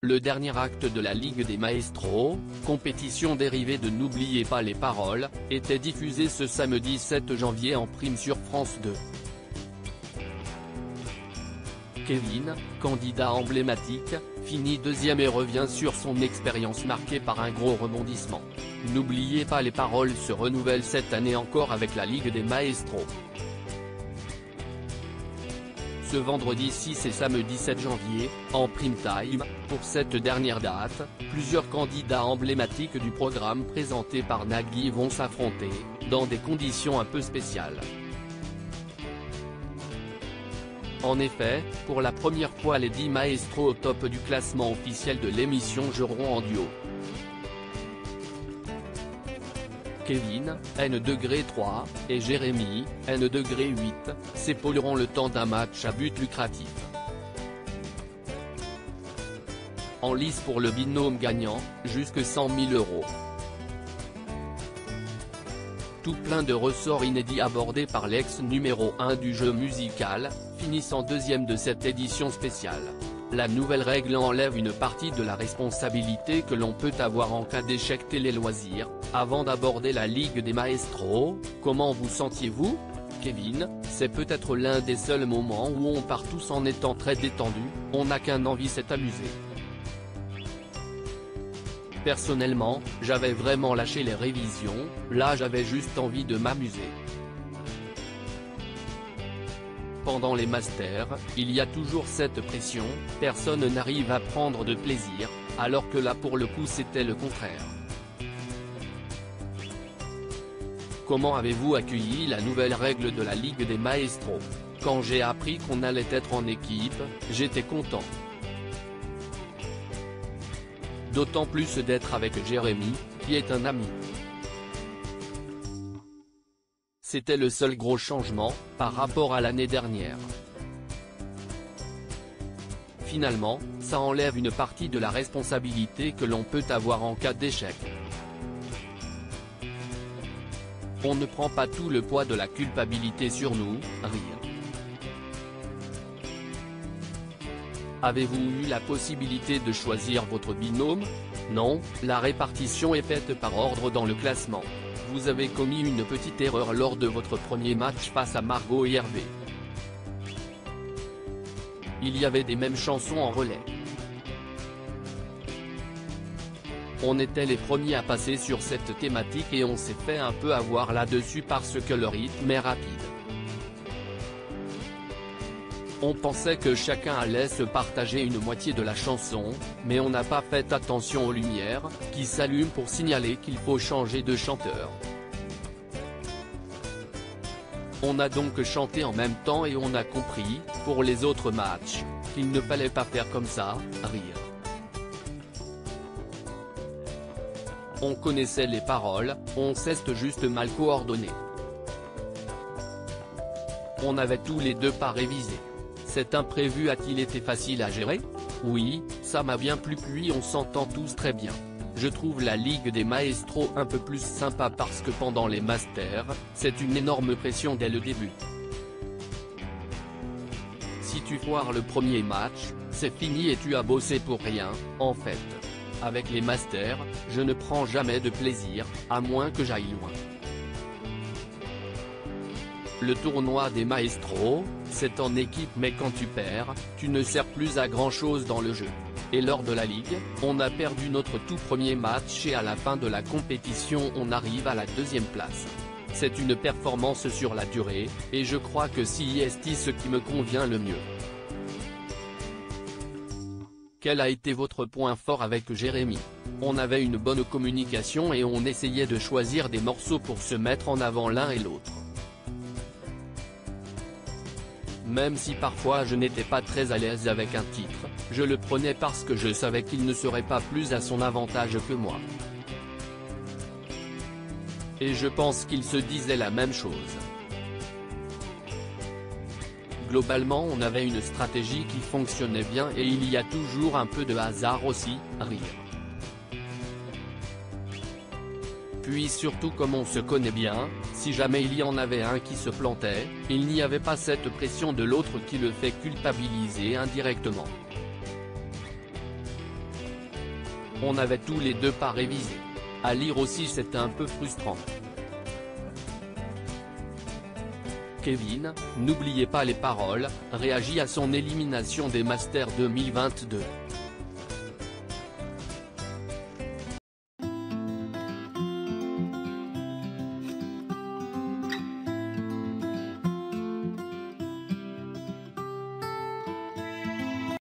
Le dernier acte de la Ligue des Maestros, compétition dérivée de N'oubliez pas les paroles, était diffusé ce samedi 7 janvier en prime sur France 2. Kevin, candidat emblématique, finit deuxième et revient sur son expérience marquée par un gros rebondissement. N'oubliez pas les paroles se renouvelle cette année encore avec la Ligue des Maestros. Ce vendredi 6 et samedi 7 janvier, en prime time, pour cette dernière date, plusieurs candidats emblématiques du programme présenté par Nagui vont s'affronter, dans des conditions un peu spéciales. En effet, pour la première fois les 10 maestros au top du classement officiel de l'émission joueront en duo. Kevin, N-3, et Jérémy, N-8, s'épauleront le temps d'un match à but lucratif. En lice pour le binôme gagnant, jusque 100 000 €. Tout plein de ressorts inédits abordés par l'ex numéro 1 du jeu musical, finissant deuxième de cette édition spéciale. La nouvelle règle enlève une partie de la responsabilité que l'on peut avoir en cas d'échec télé-loisirs. Avant d'aborder la Ligue des Maestros, comment vous sentiez-vous, Kevin? C'est peut-être l'un des seuls moments où on part tous en étant très détendu, on n'a qu'un envie, c'est amuser. Personnellement, j'avais vraiment lâché les révisions, là j'avais juste envie de m'amuser. Pendant les masters, il y a toujours cette pression, personne n'arrive à prendre de plaisir, alors que là pour le coup c'était le contraire. Comment avez-vous accueilli la nouvelle règle de la Ligue des Maestros? Quand j'ai appris qu'on allait être en équipe, j'étais content. D'autant plus d'être avec Jérémy, qui est un ami. C'était le seul gros changement, par rapport à l'année dernière. Finalement, ça enlève une partie de la responsabilité que l'on peut avoir en cas d'échec. On ne prend pas tout le poids de la culpabilité sur nous, rire. Avez-vous eu la possibilité de choisir votre binôme? Non, la répartition est faite par ordre dans le classement. Vous avez commis une petite erreur lors de votre premier match face à Margot et Hervé. Il y avait des mêmes chansons en relais. On était les premiers à passer sur cette thématique et on s'est fait un peu avoir là-dessus parce que le rythme est rapide. On pensait que chacun allait se partager une moitié de la chanson, mais on n'a pas fait attention aux lumières, qui s'allument pour signaler qu'il faut changer de chanteur. On a donc chanté en même temps et on a compris, pour les autres matchs, qu'il ne fallait pas faire comme ça, rire. On connaissait les paroles, on s'est juste mal coordonné. On n'avait tous les deux pas révisé. Cet imprévu a-t-il été facile à gérer? Oui, ça m'a bien plu puis on s'entend tous très bien. Je trouve la Ligue des Maestros un peu plus sympa parce que pendant les masters, c'est une énorme pression dès le début. Si tu foires le premier match, c'est fini et tu as bossé pour rien, en fait. Avec les masters, je ne prends jamais de plaisir, à moins que j'aille loin. Le tournoi des Maestros, c'est en équipe mais quand tu perds, tu ne sers plus à grand chose dans le jeu. Et lors de la Ligue, on a perdu notre tout premier match et à la fin de la compétition on arrive à la deuxième place. C'est une performance sur la durée, et je crois que c'est ce qui me convient le mieux. Quel a été votre point fort avec Jérémy? On avait une bonne communication et on essayait de choisir des morceaux pour se mettre en avant l'un et l'autre. Même si parfois je n'étais pas très à l'aise avec un titre, je le prenais parce que je savais qu'il ne serait pas plus à son avantage que moi. Et je pense qu'il se disait la même chose. Globalement on avait une stratégie qui fonctionnait bien et il y a toujours un peu de hasard aussi, rire. Puis surtout comme on se connaît bien, si jamais il y en avait un qui se plantait, il n'y avait pas cette pression de l'autre qui le fait culpabiliser indirectement. On n'avait tous les deux pas révisé. À lire aussi c'est un peu frustrant. Kevin, n'oubliez pas les paroles, réagit à son élimination des Masters 2022.